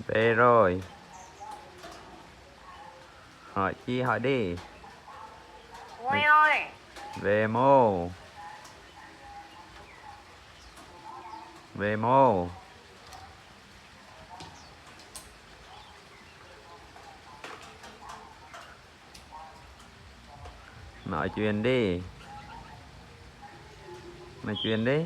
Về rồi. Hỏi chi hỏi đi. Ôi ơi. Về mô. Về mô. Nói chuyện đi. Nói chuyện đi.